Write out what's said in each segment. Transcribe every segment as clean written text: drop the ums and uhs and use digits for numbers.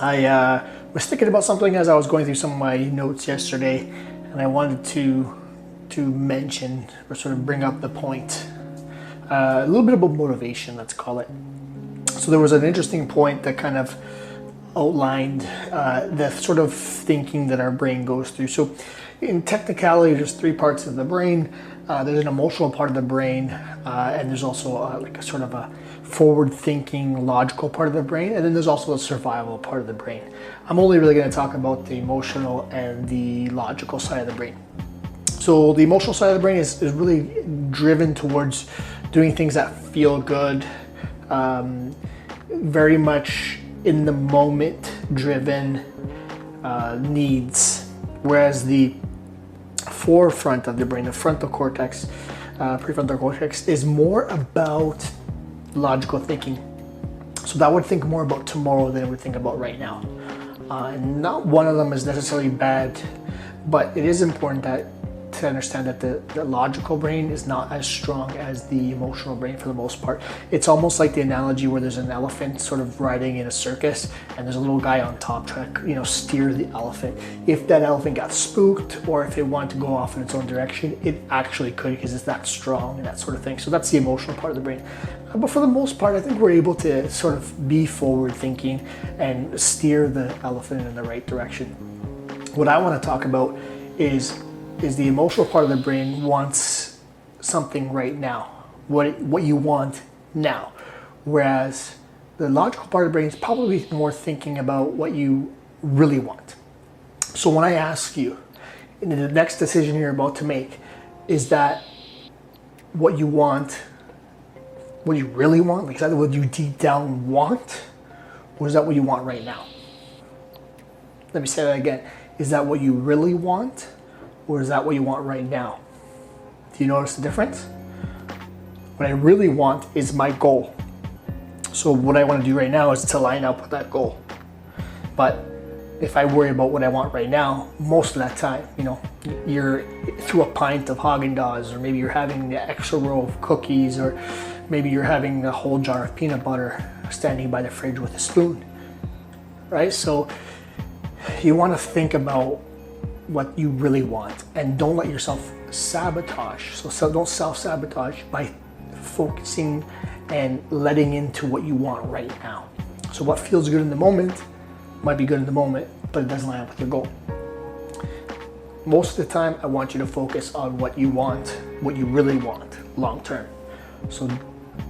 I was thinking about something as I was going through some of my notes yesterday, and I wanted to mention or sort of bring up the point, a little bit about motivation, let's call it. So there was an interesting point that kind of outlined the sort of thinking that our brain goes through. So in technicality, there's three parts of the brain. There's an emotional part of the brain, and there's also like a sort of a forward-thinking, logical part of the brain, and then there's also a survival part of the brain. I'm only really going to talk about the emotional and the logical side of the brain. So the emotional side of the brain is really driven towards doing things that feel good, very much in the moment driven needs, whereas the forefront of the brain, the frontal cortex, prefrontal cortex, is more about logical thinking. So that would think more about tomorrow than it would think about right now. And not one of them is necessarily bad, but it is important to understand that the logical brain is not as strong as the emotional brain for the most part. It's almost like the analogy where there's an elephant sort of riding in a circus, and there's a little guy on top trying to, steer the elephant. If that elephant got spooked, or if it wanted to go off in its own direction, it actually could, because it's that strong and that sort of thing. So that's the emotional part of the brain. But for the most part, I think we're able to sort of be forward thinking and steer the elephant in the right direction. What I want to talk about is the emotional part of the brain wants something right now, what you want now, whereas the logical part of the brain is probably more thinking about what you really want. So when I ask you, in the next decision you're about to make, is that what you want, what you really want, like is that what you deep down want, or is that what you want right now? Let me say that again. Is that what you really want, or is that what you want right now? Do you notice the difference? What I really want is my goal. So what I want to do right now is to line up with that goal. But if I worry about what I want right now, most of that time, you're through a pint of Haagen-Dazs, or maybe you're having the extra row of cookies, or maybe you're having a whole jar of peanut butter standing by the fridge with a spoon, right? So you want to think about what you really want, and don't let yourself sabotage. So don't self-sabotage by focusing and letting into what you want right now. So what feels good in the moment might be good in the moment, but it doesn't line up with your goal. Most of the time, I want you to focus on what you want, what you really want long term. So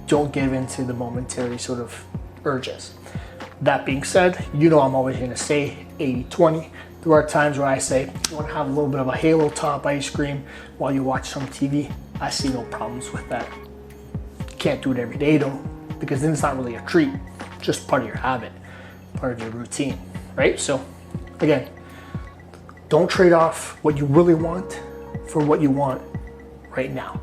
don't give into the momentary sort of urges. That being said, I'm always going to say 80-20. There are times where I say, I want to have a little bit of a Halo Top ice cream while you watch some TV. I see no problems with that. Can't do it every day though, because then it's not really a treat, just part of your habit, part of your routine, right? So again, don't trade off what you really want for what you want right now.